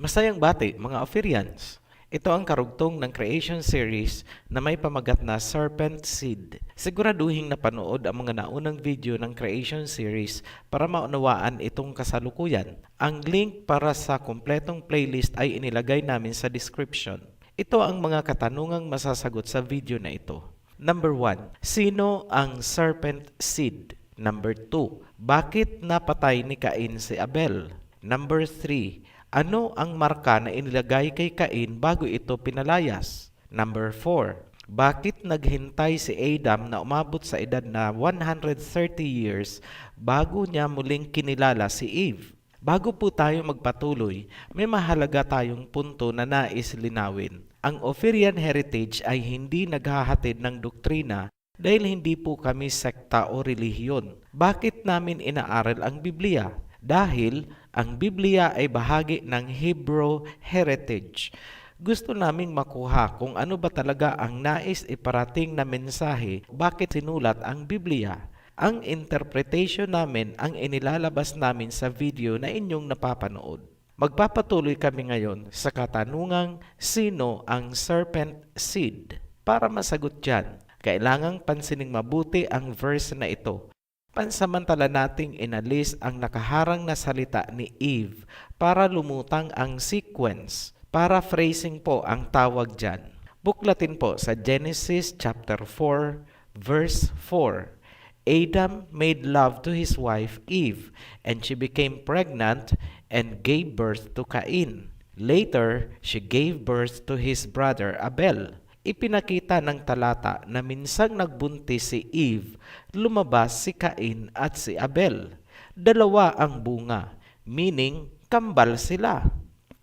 Masayang bati, mga Ophirians! Ito ang karugtong ng creation series na may pamagat na Serpent Seed. Siguraduhin napanood ang mga naunang video ng creation series para maunawaan itong kasalukuyan. Ang link para sa kumpletong playlist ay inilagay namin sa description. Ito ang mga katanungang masasagot sa video na ito. Number 1. Sino ang Serpent Seed? Number 2. Bakit napatay ni Cain si Abel? Number 3. Ano ang marka na inilagay kay Cain bago ito pinalayas? Number 4. Bakit naghintay si Adam na umabot sa edad na 130 years bago niya muling kinilala si Eve? Bago po tayo magpatuloy, may mahalaga tayong punto na nais linawin. Ang Ophirian heritage ay hindi naghahatid ng doktrina dahil hindi po kami sekta o relihiyon. Bakit namin inaaral ang Biblia? Dahil ang Biblia ay bahagi ng Hebrew heritage. Gusto naming makuha kung ano ba talaga ang nais iparating na mensahe, bakit sinulat ang Biblia. Ang interpretation namin ang inilalabas namin sa video na inyong napapanood. Magpapatuloy kami ngayon sa katanungang sino ang serpent seed. Para masagot dyan, kailangang pansinin mabuti ang verse na ito. Pansamantala nating inalis ang nakaharang na salita ni Eve para lumutang ang sequence. Paraphrasing po ang tawag dyan. Buklatin po sa Genesis chapter 4 verse 4. Adam made love to his wife Eve, and she became pregnant and gave birth to Cain. Later, she gave birth to his brother Abel. Ipinakita ng talata na minsang nagbuntis si Eve, lumabas si Cain at si Abel. Dalawa ang bunga, meaning kambal sila.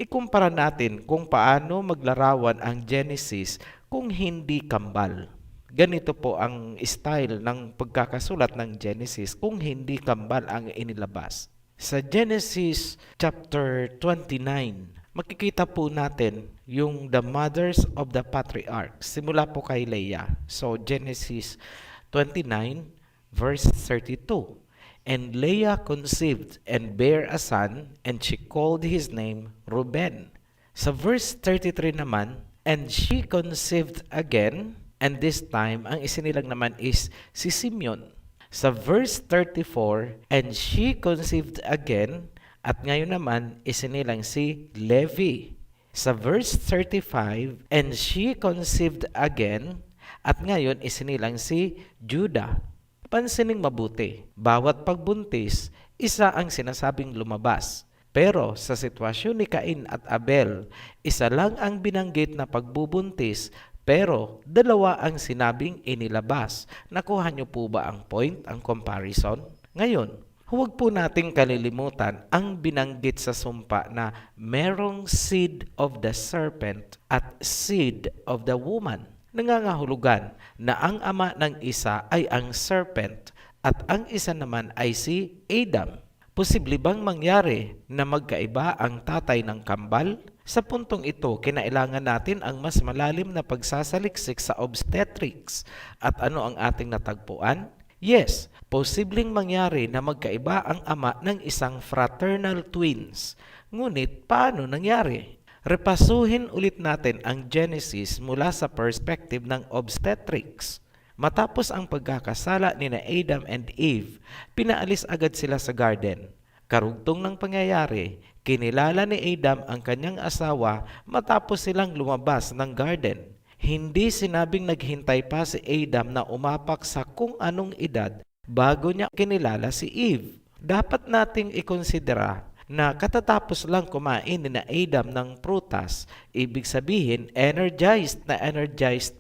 Ikumpara natin kung paano maglarawan ang Genesis kung hindi kambal. Ganito po ang style ng pagkakasulat ng Genesis kung hindi kambal ang inilabas. Sa Genesis chapter 29, makikita po natin yung the mothers of the patriarchs. Simula po kay Leah. So Genesis 29 verse 32. And Leah conceived and bare a son, and she called his name Reuben. Sa verse 33 naman, and she conceived again, and this time ang isinilang naman is si Simeon. Sa verse 34, and she conceived again, at ngayon naman isinilang si Levi. Sa verse 35, and she conceived again, at ngayon isinilang si Judah. Pansining mabuti, bawat pagbuntis, isa ang sinasabing lumabas. Pero sa sitwasyon ni Cain at Abel, isa lang ang binanggit na pagbubuntis, pero dalawa ang sinabing inilabas. Nakuha niyo po ba ang point, ang comparison? Ngayon, huwag po nating kalilimutan ang binanggit sa sumpa na merong seed of the serpent at seed of the woman. Nangangahulugan na ang ama ng isa ay ang serpent at ang isa naman ay si Adam. Posible bang mangyari na magkaiba ang tatay ng kambal? Sa puntong ito, kinailangan natin ang mas malalim na pagsasaliksik sa obstetrics. At ano ang ating natagpuan? Yes, posibleng mangyari na magkaiba ang ama ng isang fraternal twins. Ngunit paano nangyari? Repasuhin ulit natin ang Genesis mula sa perspective ng obstetrics. Matapos ang pagkakasala ni Adam and Eve, pinaalis agad sila sa garden. Karugtong ng pangyayari, kinilala ni Adam ang kanyang asawa matapos silang lumabas ng garden. Hindi sinabing naghintay pa si Adam na umapak sa kung anong edad bago niya kinilala si Eve. Dapat nating ikonsidera na katatapos lang kumain ni Adam ng prutas, ibig sabihin energized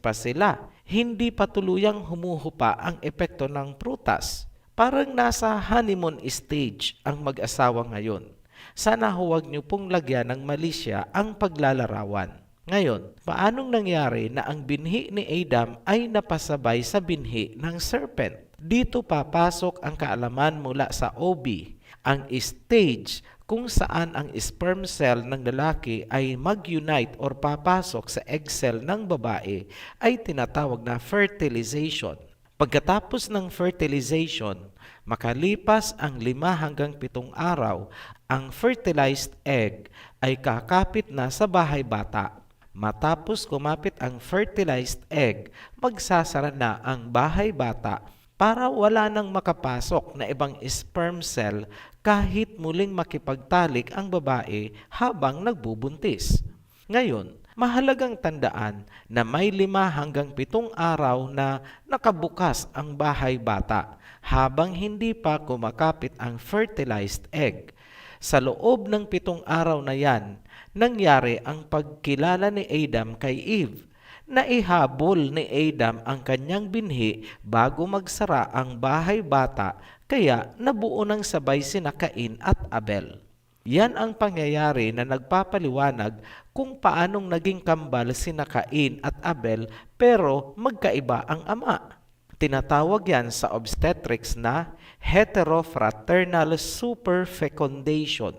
pa sila. Hindi pa tuluyang humuhupa ang epekto ng prutas. Parang nasa honeymoon stage ang mag-asawa ngayon. Sana huwag niyo pong lagyan ng malisya ang paglalarawan. Ngayon, paanong nangyari na ang binhi ni Adam ay napasabay sa binhi ng serpent? Dito papasok ang kaalaman mula sa OB, ang stage kung saan ang sperm cell ng lalaki ay mag-unite or papasok sa egg cell ng babae ay tinatawag na fertilization. Pagkatapos ng fertilization, makalipas ang 5 hanggang 7 araw, ang fertilized egg ay kakapit na sa bahay bata. Matapos kumapit ang fertilized egg, magsasara na ang bahay bata para wala nang makapasok na ibang sperm cell kahit muling makipagtalik ang babae habang nagbubuntis. Ngayon, mahalagang tandaan na may 5 hanggang 7 araw na nakabukas ang bahay bata habang hindi pa kumakapit ang fertilized egg. Sa loob ng 7 araw na yan, nangyari ang pagkilala ni Adam kay Eve. Naihabol ni Adam ang kanyang binhi bago magsara ang bahay bata, kaya nabuo ng sabay sina Cain at Abel. Yan ang pangyayari na nagpapaliwanag kung paanong naging kambal sina Cain at Abel pero magkaiba ang ama. Tinatawag yan sa obstetrics na heterofraternal superfecundation.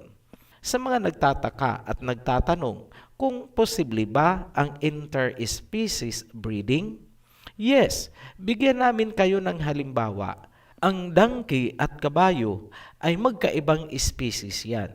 Sa mga nagtataka at nagtatanong kung posible ba ang interspecies breeding? Yes, bigyan namin kayo ng halimbawa. Ang donkey at kabayo ay magkaibang species yan.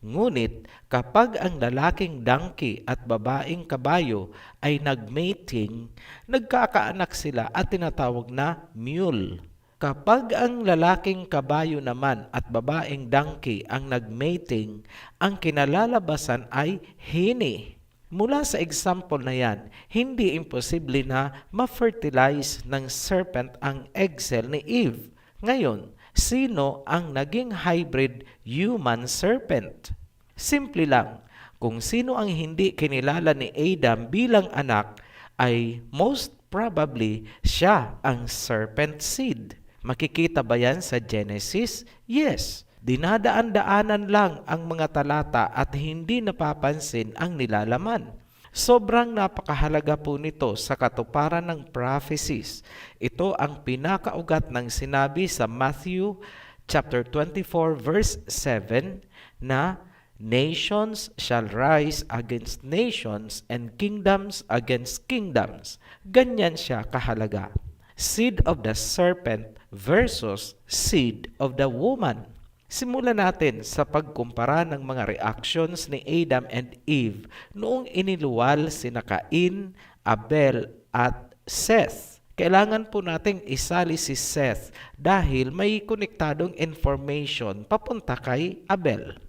Ngunit kapag ang lalaking donkey at babaeng kabayo ay nagmating, nagkakaanak sila at tinatawag na mule. Kapag ang lalaking kabayo naman at babaeng donkey ang nagmating, ang kinalalabasan ay hini. Mula sa example na yan, hindi imposible na ma-fertilize ng serpent ang egg cell ni Eve. Ngayon, sino ang naging hybrid human serpent? Simple lang, kung sino ang hindi kinilala ni Adam bilang anak, ay most probably siya ang serpent seed. Makikita ba yan sa Genesis? Yes. Dinadaan-daanan lang ang mga talata at hindi napapansin ang nilalaman. Sobrang napakahalaga po nito sa katuparan ng prophecies. Ito ang pinakaugat ng sinabi sa Matthew chapter 24 verse 7 na nations shall rise against nations and kingdoms against kingdoms. Ganyan siya kahalaga. Seed of the serpent versus seed of the woman. Simulan natin sa pagkumpara ng mga reactions ni Adam and Eve noong iniluwal sina Cain, Abel at Seth. Kailangan po nating isali si Seth dahil may konektadong information papunta kay Abel.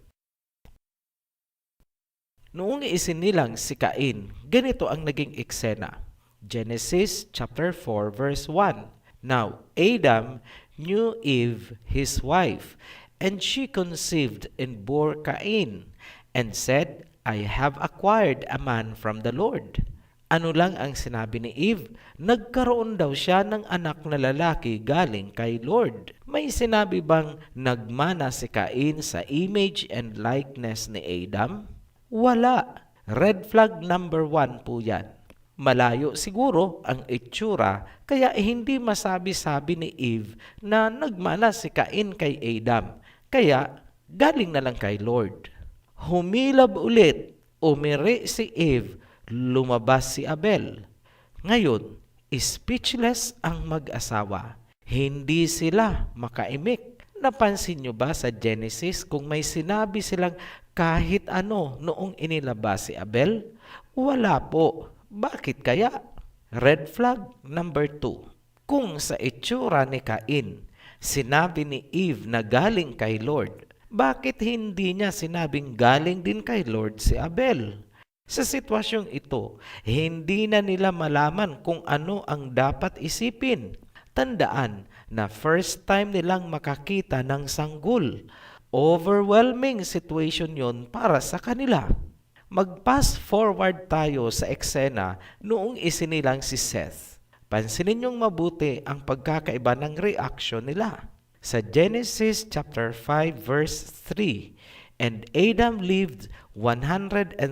Noong isinilang si Cain, ganito ang naging eksena. Genesis chapter 4 verse 1. Now Adam knew Eve his wife, and she conceived and bore Cain, and said, I have acquired a man from the Lord. Ano lang ang sinabi ni Eve? Nagkaroon daw siya ng anak na lalaki galing kay Lord. May sinabi bang nagmana si Cain sa image and likeness ni Adam? Wala. Red flag number 1 po yan. Malayo siguro ang itsura kaya hindi masabi-sabi ni Eve na nagmana si Cain kay Adam. Kaya galing na lang kay Lord. Humilab ulit, umiri si Eve, lumabas si Abel. Ngayon, speechless ang mag-asawa. Hindi sila makaimik. Napansin nyo ba sa Genesis kung may sinabi silang kahit ano noong inilabas si Abel? Wala po. Bakit kaya? Red flag number 2. Kung sa itsura ni Cain, sinabi ni Eve na galing kay Lord, bakit hindi niya sinabing galing din kay Lord si Abel? Sa sitwasyong ito, hindi na nila malaman kung ano ang dapat isipin. Tandaan na first time nilang makakita ng sanggol. Overwhelming situation yon para sa kanila. Mag-pass forward tayo sa eksena noong isinilang si Seth. Pansinin niyong mabuti ang pagkakaiba ng reaction nila. Sa Genesis chapter 5 verse 3, and Adam lived 130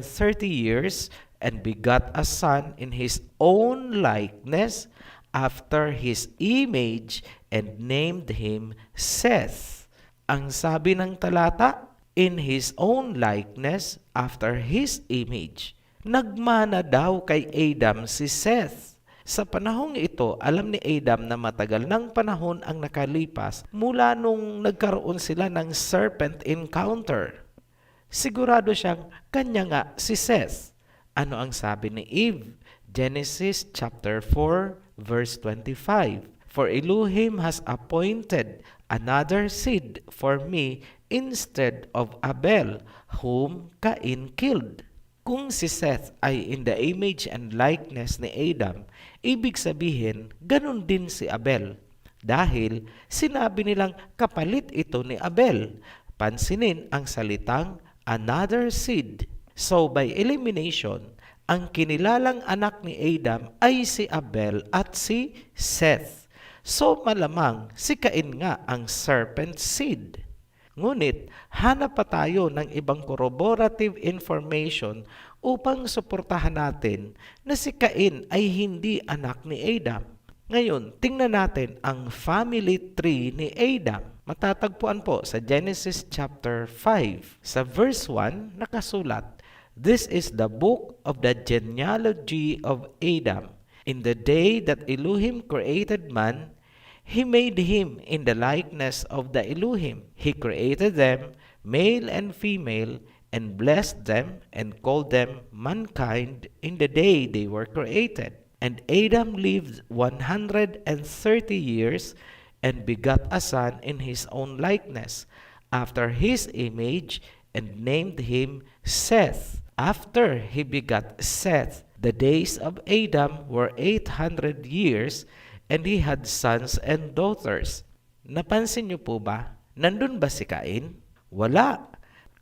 years and begot a son in his own likeness after his image and named him Seth. Ang sabi ng talata, in his own likeness after his image. Nagmana daw kay Adam si Seth. Sa panahong ito, alam ni Adam na matagal ng panahon ang nakalipas mula nung nagkaroon sila ng serpent encounter. Sigurado siyang kanya nga si Seth. Ano ang sabi ni Eve? Genesis chapter 4 verse 25. For Elohim has appointed another seed for me instead of Abel, whom Cain killed. Kung si Seth ay in the image and likeness ni Adam, ibig sabihin, ganun din si Abel. Dahil sinabi nilang kapalit ito ni Abel. Pansinin ang salitang another seed. So by elimination, ang kinilalang anak ni Adam ay si Abel at si Seth. So malamang si Cain nga ang serpent seed. Ngunit hanap pa tayo ng ibang corroborative information upang suportahan natin na si Cain ay hindi anak ni Adam. Ngayon, tingnan natin ang family tree ni Adam. Matatagpuan po sa Genesis chapter 5. Sa verse 1, nakasulat, "This is the book of the genealogy of Adam. In the day that Elohim created man, He made him in the likeness of the Elohim. He created them, male and female, and blessed them, and called them mankind in the day they were created. And Adam lived 130 years, and begot a son in his own likeness, after his image, and named him Seth. After he begot Seth, the days of Adam were 800 years, and he had sons and daughters." Napansin niyo po ba? Nandun ba si Cain? Wala.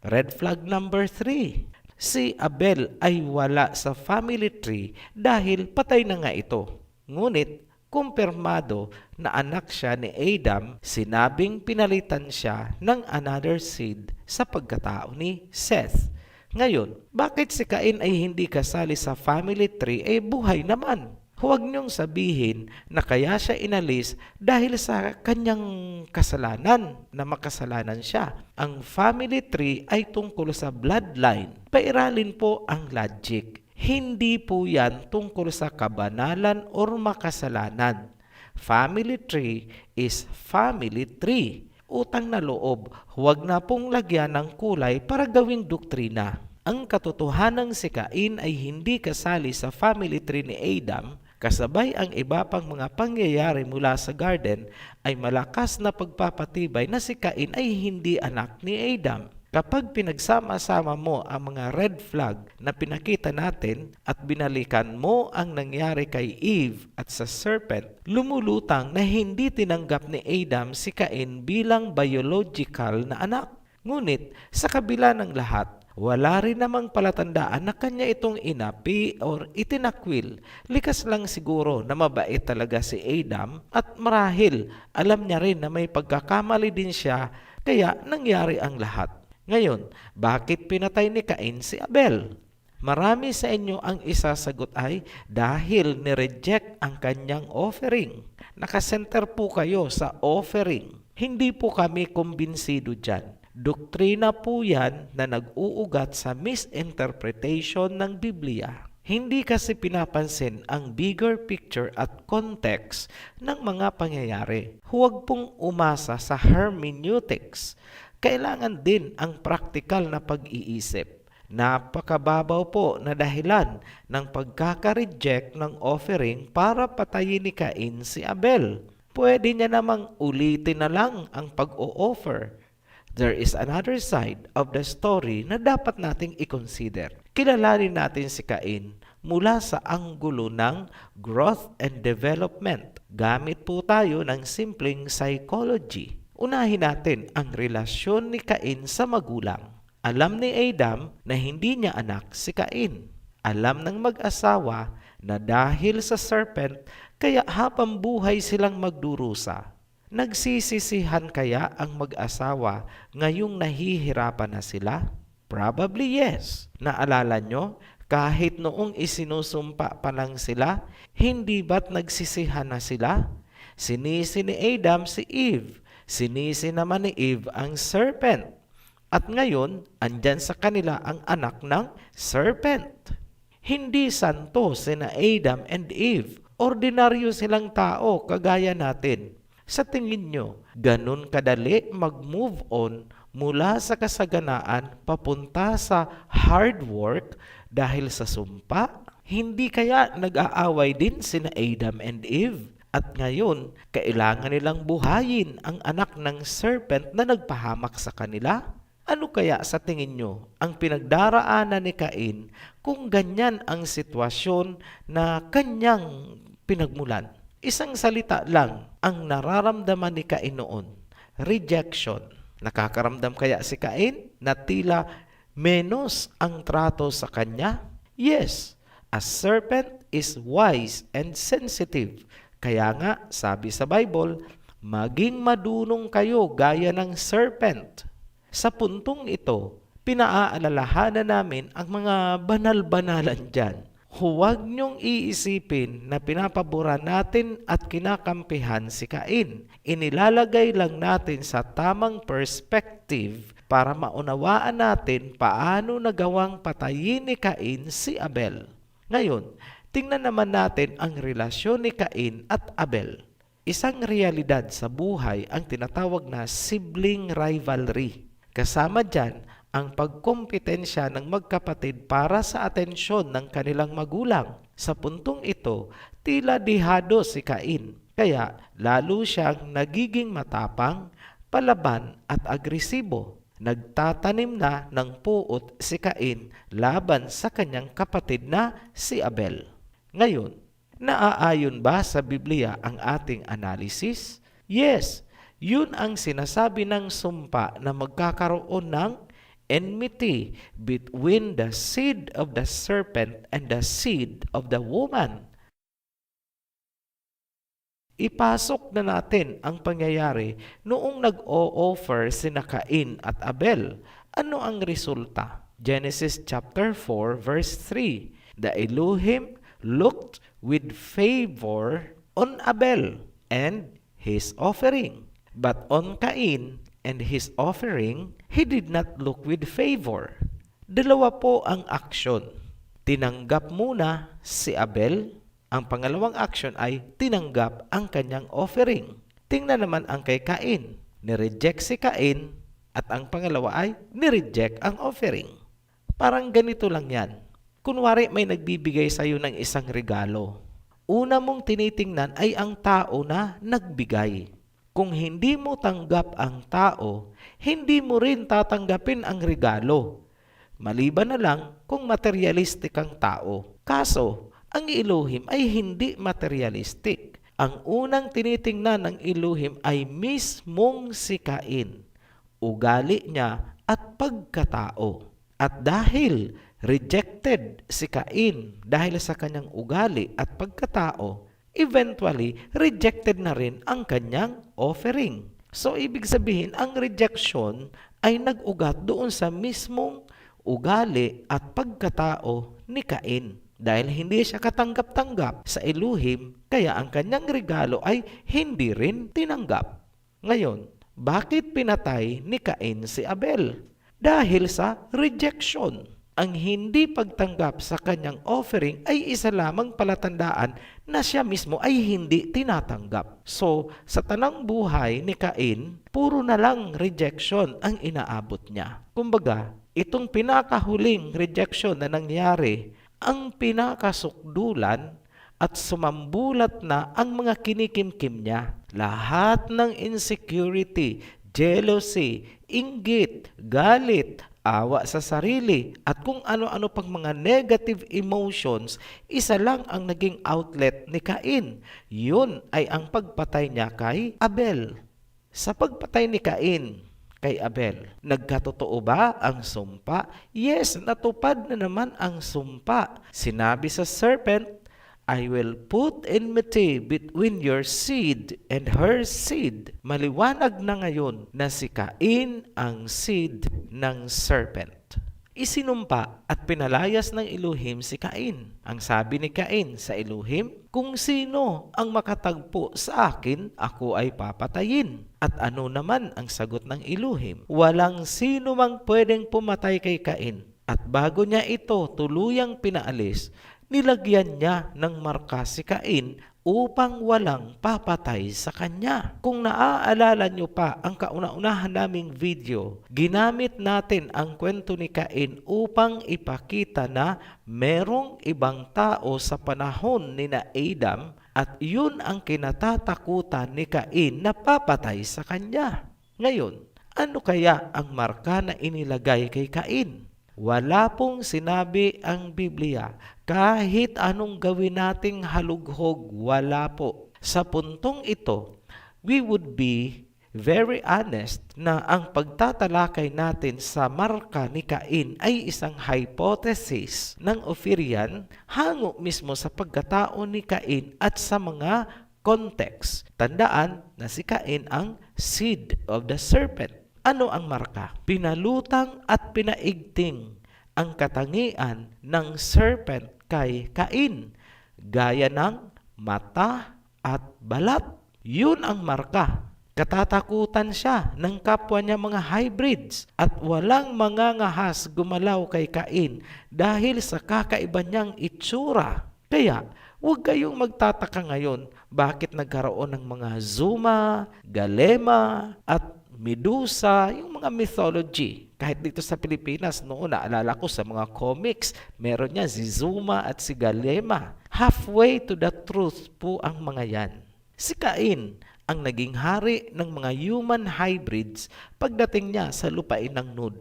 Red flag number 3. Si Abel ay wala sa family tree dahil patay na nga ito. Ngunit, kumpirmado na anak siya ni Adam, sinabing pinalitan siya ng another seed sa pagkatao ni Seth. Ngayon, bakit si Cain ay hindi kasali sa family tree buhay naman? Huwag niyong sabihin na kaya siya inalis dahil sa kanyang kasalanan, na makasalanan siya. Ang family tree ay tungkol sa bloodline. Pairalin po ang logic. Hindi po yan tungkol sa kabanalan o makasalanan. Family tree is family tree. Utang na loob, huwag na pong lagyan ng kulay para gawing doktrina. Ang katotohanang si Cain ay hindi kasali sa family tree ni Adam, kasabay ang iba pang mga pangyayari mula sa garden, ay malakas na pagpapatibay na si Cain ay hindi anak ni Adam. Kapag pinagsama-sama mo ang mga red flag na pinakita natin at binalikan mo ang nangyari kay Eve at sa serpent, lumulutang na hindi tinanggap ni Adam si Cain bilang biological na anak. Ngunit sa kabila ng lahat, wala rin namang palatandaan na kanya itong inapi or itinakwil. Likas lang siguro na mabait talaga si Adam at marahil alam niya rin na may pagkakamali din siya kaya nangyari ang lahat. Ngayon, bakit pinatay ni Cain si Abel? Marami sa inyo ang isasagot ay dahil ni-reject ang kanyang offering. Nakasenter po kayo sa offering. Hindi po kami kumbinsido dyan. Doktrina po yan na nag-uugat sa misinterpretation ng Biblia. Hindi kasi pinapansin ang bigger picture at context ng mga pangyayari. Huwag pong umasa sa hermeneutics. Kailangan din ang praktikal na pag-iisip. Napakababaw po na dahilan ng pagkaka-reject ng offering para patayin ni Cain si Abel. Pwede niya namang ulitin na lang ang pag-o-offer. There is another side of the story na dapat nating i-consider. Kilalanin natin si Cain mula sa anggulo ng growth and development. Gamit po tayo ng simpleng psychology. Unahin natin ang relasyon ni Cain sa magulang. Alam ni Adam na hindi niya anak si Cain. Alam ng mag-asawa na dahil sa serpent, kaya habang buhay silang magdurusa. Nagsisisihan kaya ang mag-asawa ngayong nahihirapan na sila? Probably yes. Naalala nyo, kahit noong isinusumpa pa lang sila, hindi ba't nagsisihan na sila? Sinisi ni Adam si Eve. Sinisi naman ni Eve ang serpent. At ngayon, andyan sa kanila ang anak ng serpent. Hindi santo sina Adam and Eve. Ordinaryo silang tao kagaya natin. Sa tingin nyo, ganun kadali mag-move on mula sa kasaganaan papunta sa hard work dahil sa sumpa? Hindi kaya nag-aaway din sina Adam and Eve? At ngayon, kailangan nilang buhayin ang anak ng serpent na nagpahamak sa kanila? Ano kaya sa tingin nyo ang pinagdaraanan ni Cain kung ganyan ang sitwasyon na kanyang pinagmulan? Isang salita lang ang nararamdaman ni Cain noon: rejection. Nakakaramdam kaya si Cain na tila menos ang trato sa kanya? Yes, a serpent is wise and sensitive. Kaya nga, sabi sa Bible, maging madunong kayo gaya ng serpent. Sa puntong ito, pinaaalalahanan namin ang mga banal-banalan dyan. Huwag niyong iisipin na pinapabura natin at kinakampihan si Cain. Inilalagay lang natin sa tamang perspective para maunawaan natin paano nagawang patayin ni Cain si Abel. Ngayon, tingnan naman natin ang relasyon ni Cain at Abel. Isang realidad sa buhay ang tinatawag na sibling rivalry. Kasama dyan ang pagkompetensya ng magkapatid para sa atensyon ng kanilang magulang. Sa puntong ito, tila dihado si Cain. Kaya lalo siyang nagiging matapang, palaban at agresibo. Nagtatanim na ng puot si Cain laban sa kanyang kapatid na si Abel. Ngayon, naaayon ba sa Biblia ang ating analysis? Yes, yun ang sinasabi ng sumpa na magkakaroon ng enmity between the seed of the serpent and the seed of the woman. Ipasok na natin ang pangyayari noong nag-o-offer sina Cain at Abel. Ano ang resulta? Genesis chapter 4 verse 3. The Elohim looked with favor on Abel and his offering, but on Cain and his offering, he did not look with favor. Dalawa po ang aksyon. Tinanggap muna si Abel. Ang pangalawang action ay tinanggap ang kanyang offering. Tingnan naman ang kay Cain. Nireject si Cain at ang pangalawa ay nireject ang offering. Parang ganito lang yan. Kunwari may nagbibigay sa iyo ng isang regalo. Una mong tinitingnan ay ang tao na nagbigay. Kung hindi mo tanggap ang tao, hindi mo rin tatanggapin ang regalo. Maliban na lang kung materialistic ang tao. Kaso, ang Elohim ay hindi materialistic. Ang unang tinitingnan ng Elohim ay mismong si Cain, ugali niya at pagkatao. At dahil rejected si Cain dahil sa kanyang ugali at pagkatao, eventually rejected na rin ang kanyang offering. So ibig sabihin, ang rejection ay nag-ugat doon sa mismong ugali at pagkatao ni Cain. Dahil hindi siya katanggap-tanggap sa Elohim, kaya ang kanyang regalo ay hindi rin tinanggap. Ngayon, bakit pinatay ni Cain si Abel? Dahil sa rejection. Ang hindi pagtanggap sa kanyang offering ay isa lamang palatandaan na siya mismo ay hindi tinatanggap. So, sa tanang buhay ni Cain, puro na lang rejection ang inaabot niya. Kumbaga, itong pinakahuling rejection na nangyari, ang pinakasukdulan at sumambulat na ang mga kinikimkim niya. Lahat ng insecurity, jealousy, inggit, galit, awa sa sarili, at kung ano-ano pang mga negative emotions, isa lang ang naging outlet ni Cain. Yun ay ang pagpatay niya kay Abel. Sa pagpatay ni Cain kay Abel, nagkatotoo ba ang sumpa? Yes, natupad na naman ang sumpa. Sinabi sa serpent, I will put enmity between your seed and her seed. Maliwanag na ngayon na si Cain ang seed ng serpent. Isinumpa at pinalayas ng Elohim si Cain. Ang sabi ni Cain sa Elohim, kung sino ang makatagpo sa akin, ako ay papatayin. At ano naman ang sagot ng Elohim? Walang sino mang pwedeng pumatay kay Cain. At bago niya ito tuluyang pinaalis, nilagyan niya ng marka si Cain upang walang papatay sa kanya. Kung naaalala nyo pa ang kauna-unahan naming video, ginamit natin ang kwento ni Cain upang ipakita na merong ibang tao sa panahon ni na Adam at yun ang kinatatakutan ni Cain na papatay sa kanya. Ngayon, ano kaya ang marka na inilagay kay Cain? Wala pong sinabi ang Biblia. Kahit anong gawin nating halughog, wala po. Sa puntong ito, we would be very honest na ang pagtatalakay natin sa marka ni Cain ay isang hypothesis ng Ophirian hango mismo sa pagkatao ni Cain at sa mga context. Tandaan na si Cain ang seed of the serpent. Ano ang marka? Pinalutang at pinaigting ang katangian ng serpent kay Cain, gaya ng mata at balat. Yun ang marka. Katatakutan siya ng kapwa niya mga hybrids at walang mangangahas gumalaw kay Cain dahil sa kakaiba niyang itsura. Kaya, huwag kayong magtataka ngayon bakit nagkaroon ng mga Zuma, Galema at Medusa, yung mga mythology. Kahit dito sa Pilipinas, noon naalala ko sa mga comics, meron niya si Zuma at si Galema. Halfway to the truth po ang mga yan. Si Cain ang naging hari ng mga human hybrids pagdating niya sa lupain ng Nod.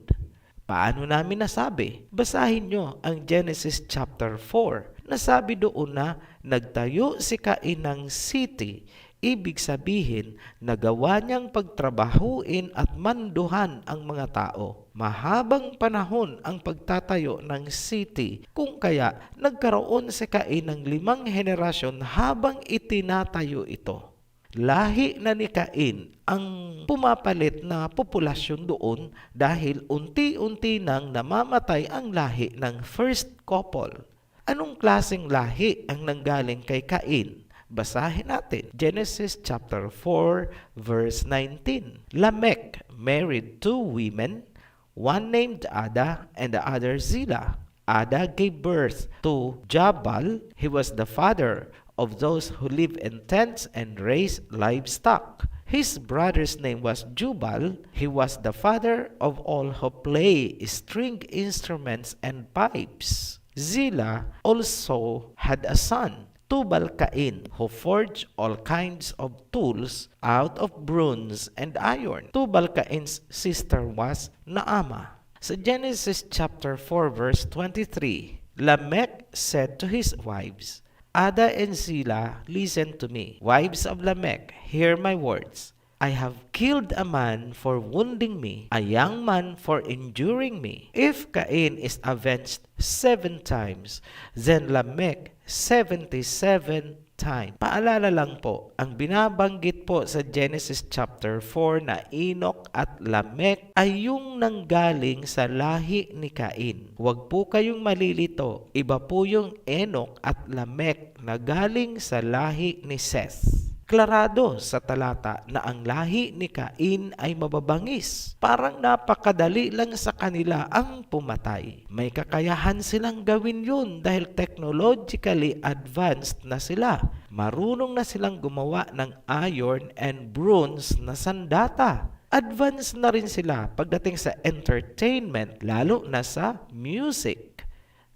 Paano namin nasabi? Basahin nyo ang Genesis chapter 4. Nasabi doon na nagtayo si Cain ng city. Ibig sabihin, nagawa niyang pagtrabahuin at manduhan ang mga tao. Mahabang panahon ang pagtatayo ng city, kung kaya nagkaroon si Cain ng 5 henerasyon habang itinatayo ito. Lahi na ni Cain ang pumapalit na populasyon doon dahil unti-unti nang namamatay ang lahi ng first couple. Anong klaseng lahi ang nanggaling kay Cain? Basahin natin. Genesis chapter 4 verse 19. Lamech married 2 women, one named Ada and the other Zillah. Ada gave birth to Jabal. He was the father of those who live in tents and raise livestock. His brother's name was Jubal. He was the father of all who play string instruments and pipes. Zillah also had a son, Tubal-Cain, who forged all kinds of tools out of bronze and iron. Tubal-Cain's sister was Naamah. Sa Genesis chapter 4 verse 23, Lamech said to his wives, Ada and Zillah, listen to me. Wives of Lamech, hear my words. I have killed a man for wounding me, a young man for injuring me. If Cain is avenged 7 times, then Lamech 77 times. Paalala lang po, ang binabanggit po sa Genesis chapter 4 na Enoch at Lamech ay yung nanggaling sa lahi ni Cain. Huwag po kayong malilito, iba po yung Enoch at Lamech na galing sa lahi ni Seth. Klarado sa talata na ang lahi ni Cain ay mababangis. Parang napakadali lang sa kanila ang pumatay. May kakayahan silang gawin yun dahil technologically advanced na sila. Marunong na silang gumawa ng iron and bronze na sandata. Advanced na rin sila pagdating sa entertainment, lalo na sa music.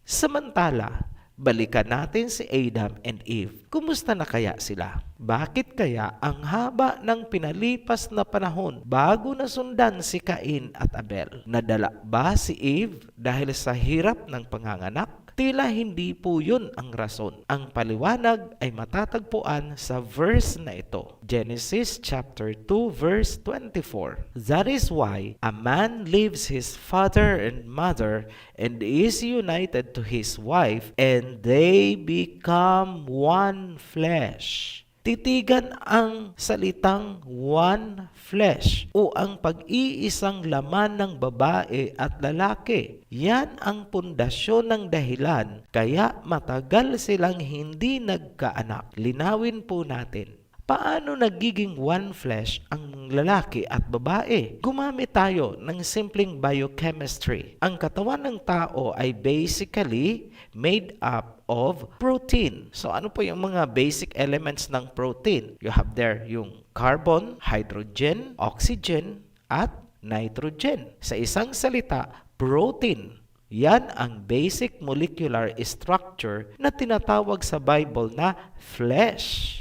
Samantala, balikan natin si Adam and Eve. Kumusta na kaya sila? Bakit kaya ang haba ng pinalipas na panahon bago nasundan si Cain at Abel? Nadala ba si Eve dahil sa hirap ng panganganak? Tila hindi po yun ang rason. Ang paliwanag ay matatagpuan sa verse na ito. Genesis chapter 2 verse 24. That is why a man leaves his father and mother and is united to his wife, and they become one flesh. Titigan ang salitang one flesh o ang pag-iisang laman ng babae at lalaki. Yan ang pundasyon ng dahilan kaya matagal silang hindi nagkaanak. Linawin po natin. Paano nagiging one flesh ang lalaki at babae? Gumamit tayo ng simpleng biochemistry. Ang katawan ng tao ay basically made up of protein. So ano po yung mga basic elements ng protein? You have there yung carbon, hydrogen, oxygen, at nitrogen. Sa isang salita, protein. Yan ang basic molecular structure na tinatawag sa Bible na flesh.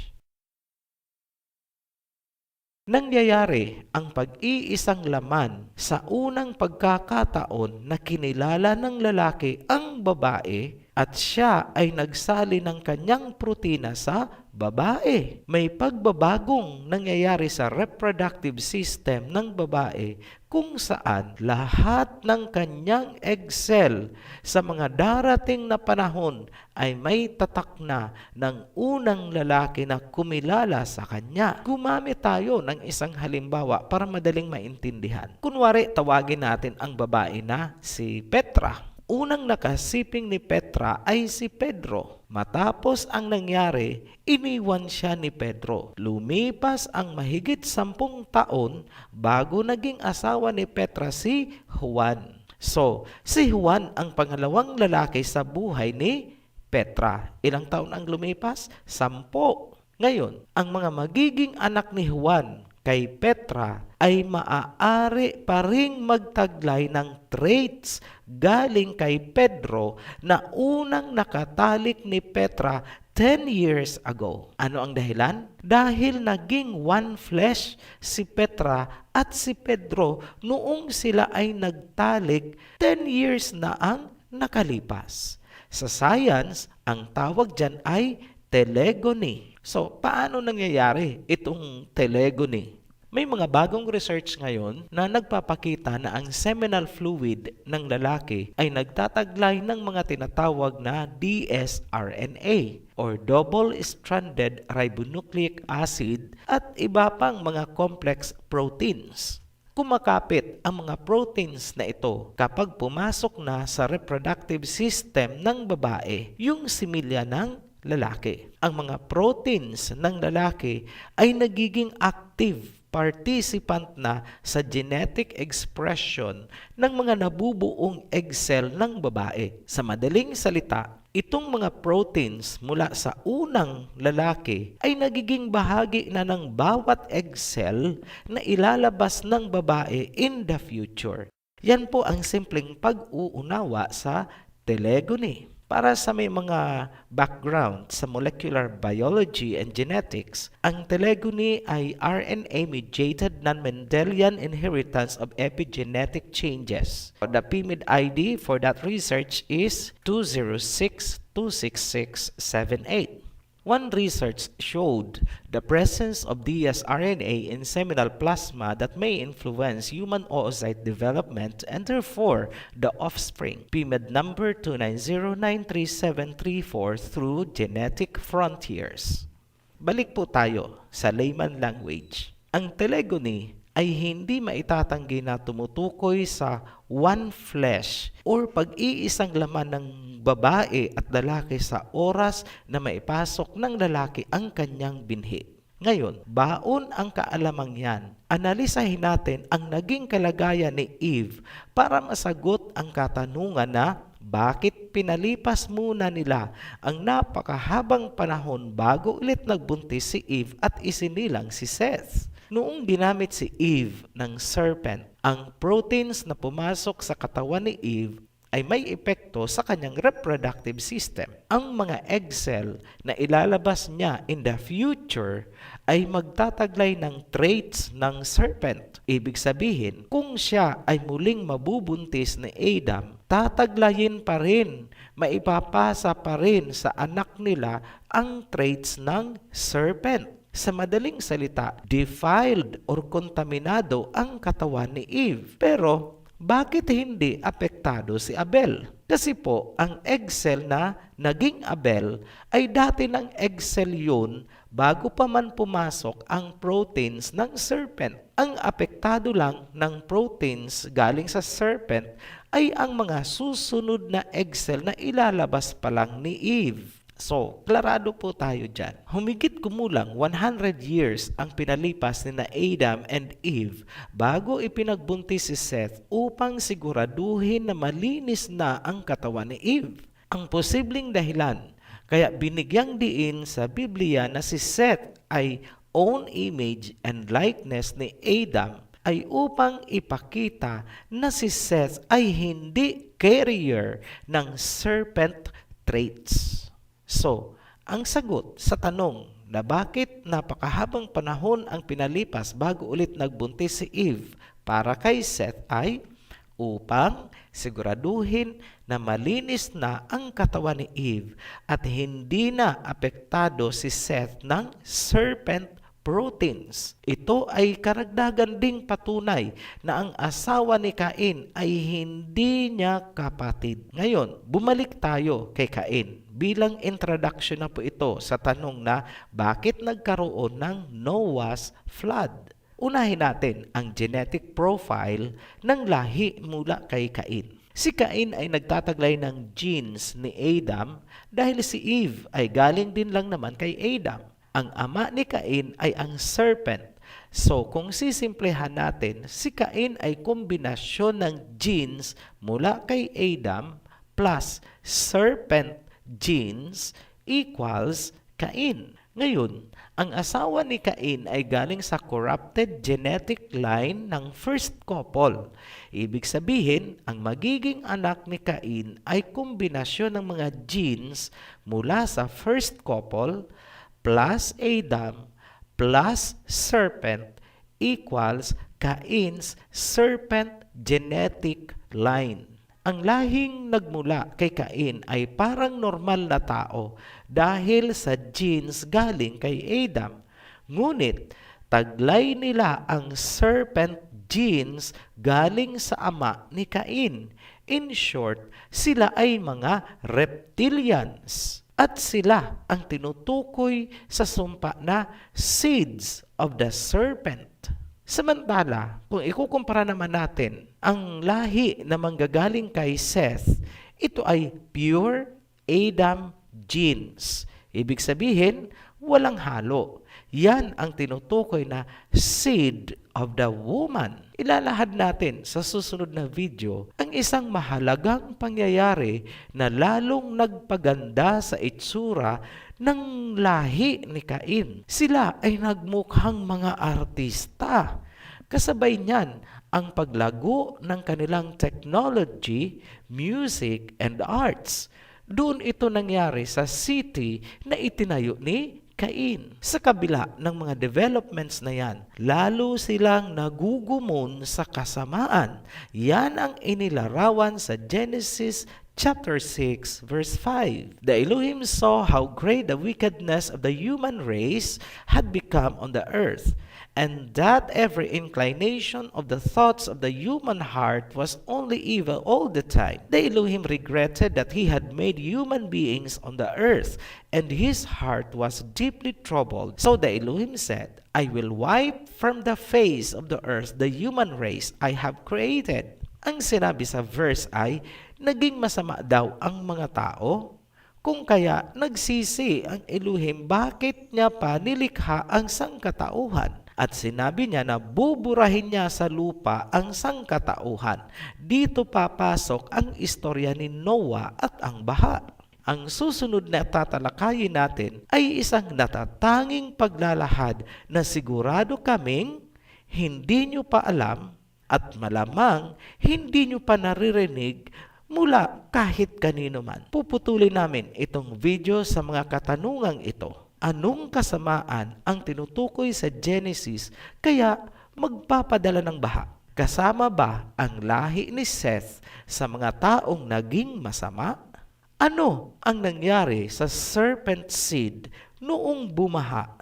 Nangyayari ang pag-iisang laman sa unang pagkakataon na kinilala ng lalaki ang babae at siya ay nagsali ng kanyang protina sa babae. May pagbabagong nangyayari sa reproductive system ng babae kung saan lahat ng kanyang egg cell sa mga darating na panahon ay may tatak na ng unang lalaki na kumilala sa kanya. Gumamit tayo ng isang halimbawa para madaling maintindihan. Kunwari, tawagin natin ang babae na si Petra. Unang nakasiping ni Petra ay si Pedro. Matapos ang nangyari, iniwan siya ni Pedro. Lumipas ang mahigit 10 taon bago naging asawa ni Petra si Juan. So, si Juan ang pangalawang lalaki sa buhay ni Petra. Ilang taon ang lumipas? 10. Ngayon, ang mga magiging anak ni Juan kay Petra ay maaari pa ring magtaglay ng traits galing kay Pedro na unang nakatalik ni Petra 10 years ago. Ano ang dahilan? Dahil naging one flesh si Petra at si Pedro noong sila ay nagtalik 10 years na ang nakalipas. Sa science, ang tawag dyan ay telegony. So, paano nangyayari itong telegony? May mga bagong research ngayon na nagpapakita na ang seminal fluid ng lalaki ay nagtataglay ng mga tinatawag na dsRNA or double-stranded ribonucleic acid at iba pang mga complex proteins. Kumakapit ang mga proteins na ito kapag pumasok na sa reproductive system ng babae, yung similya ng lalaki. Ang mga proteins ng lalaki ay nagiging active participant na sa genetic expression ng mga nabubuong egg cell ng babae. Sa madaling salita, itong mga proteins mula sa unang lalaki ay nagiging bahagi na ng bawat egg cell na ilalabas ng babae in the future. Yan po ang simpleng pag-uunawa sa telegony. Para sa may mga background sa molecular biology and genetics, ang telegony ay RNA-mediated non-Mendelian inheritance of epigenetic changes. The PIMID ID for that research is 206-26678. One research showed the presence of dsRNA in seminal plasma that may influence human oocyte development and therefore the offspring. PIMID number 2909374 through Genetic Frontiers. Balik po tayo sa layman language. Ang telegony ay hindi maitatanggi na tumutukoy sa one flesh or pag-iisang laman ng babae at lalaki sa oras na maipasok ng lalaki ang kanyang binhi. Ngayon, baon ang kaalamang yan. Analisahin natin ang naging kalagayan ni Eve para masagot ang katanungan na bakit pinalipas muna nila ang napakahabang panahon bago ulit nagbuntis si Eve at isinilang si Seth. Noong ginamit si Eve ng serpent, ang proteins na pumasok sa katawan ni Eve ay may epekto sa kanyang reproductive system. Ang mga egg cell na ilalabas niya in the future ay magtataglay ng traits ng serpent. Ibig sabihin, kung siya ay muling mabubuntis ni Adam, tataglayin pa rin, maipapasa pa rin sa anak nila ang traits ng serpent. Sa madaling salita, defiled or kontaminado ang katawan ni Eve. Pero, bakit hindi apektado si Abel? Kasi po, ang egg cell na naging Abel ay dati ng egg cell yun bago pa man pumasok ang proteins ng serpent. Ang apektado lang ng proteins galing sa serpent ay ang mga susunod na egg cell na ilalabas pa lang ni Eve. So, klarado po tayo dyan. Humigit kumulang 100 years ang pinalipas ni na Adam and Eve bago ipinagbuntis si Seth upang siguraduhin na malinis na ang katawan ni Eve. Ang posibleng dahilan kaya binigyang diin sa Biblia na si Seth ay own image and likeness ni Adam ay upang ipakita na si Seth ay hindi carrier ng serpent traits. So, ang sagot sa tanong na bakit napakahabang panahon ang pinalipas bago ulit nagbuntis si Eve para kay Seth ay upang siguraduhin na malinis na ang katawan ni Eve at hindi na apektado si Seth ng serpent proteins. Ito ay karagdagan ding patunay na ang asawa ni Cain ay hindi niya kapatid. Ngayon, bumalik tayo kay Cain. Bilang introduction na po ito sa tanong na bakit nagkaroon ng Noah's flood. Unahin natin ang genetic profile ng lahi mula kay Cain. Si Cain ay nagtataglay ng genes ni Adam dahil si Eve ay galing din lang naman kay Adam. Ang ama ni Cain ay ang serpent. So kung sisimplehan natin, si Cain ay kombinasyon ng genes mula kay Adam plus serpent genes equals Cain. Ngayon, ang asawa ni Cain ay galing sa corrupted genetic line ng first couple. Ibig sabihin, ang magiging anak ni Cain ay kombinasyon ng mga genes mula sa first couple plus Adam plus serpent equals Cain's serpent genetic line. Ang lahing nagmula kay Cain ay parang normal na tao dahil sa genes galing kay Adam. Ngunit, taglay nila ang serpent genes galing sa ama ni Cain. In short, sila ay mga reptilians. At sila ang tinutukoy sa sumpa na seeds of the serpent. Samantala, kung ikukumpara naman natin ang lahi na manggagaling kay Seth, ito ay pure Adam genes. Ibig sabihin, walang halo. Yan ang tinutukoy na seed of the woman. Ilalahad natin sa susunod na video ang isang mahalagang pangyayari na lalong nagpaganda sa itsura ng lahi ni Cain. Sila ay nagmukhang mga artista. Kasabay niyan ang paglago ng kanilang technology, music, and arts. Doon ito nangyari sa city na itinayo ni Cain. Sa kabila ng mga developments na yan, lalo silang nagugumon sa kasamaan. Yan ang inilarawan sa Genesis chapter 6, verse 5. The Elohim saw how great the wickedness of the human race had become on the earth, and that every inclination of the thoughts of the human heart was only evil all the time. The Elohim regretted that he had made human beings on the earth, and his heart was deeply troubled. So the Elohim said, I will wipe from the face of the earth the human race I have created. Ang sinabi sa verse ay, naging masama daw ang mga tao. Kung kaya nagsisi ang Elohim, bakit niya pa nilikha ang sangkatauhan? At sinabi niya na buburahin niya sa lupa ang sangkatauhan. Dito papasok ang istorya ni Noah at ang baha. Ang susunod na tatalakayin natin ay isang natatanging paglalahad na sigurado kaming hindi nyo pa alam at malamang hindi nyo pa naririnig mula kahit kanino man. Puputulin namin itong video sa mga katanungang ito. Anong kasamaan ang tinutukoy sa Genesis kaya magpapadala ng baha? Kasama ba ang lahi ni Seth sa mga taong naging masama? Ano ang nangyari sa serpent seed noong bumaha?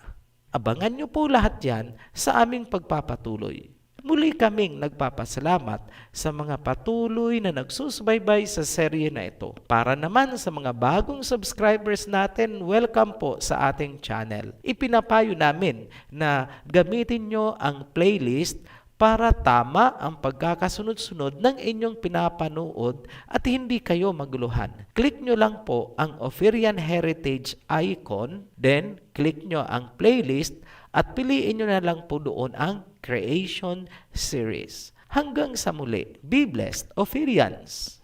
Abangan niyo po lahat yan sa aming pagpapatuloy. Muli kaming nagpapasalamat sa mga patuloy na nagsusubaybay sa serye na ito. Para naman sa mga bagong subscribers natin, welcome po sa ating channel. Ipinapayo namin na gamitin nyo ang playlist para tama ang pagkakasunod-sunod ng inyong pinapanood at hindi kayo maguluhan. Click nyo lang po ang Ophirian Heritage icon, then click nyo ang playlist at piliin nyo na lang po doon ang Creation Series. Hanggang sa muli, be blessed, Ophirians!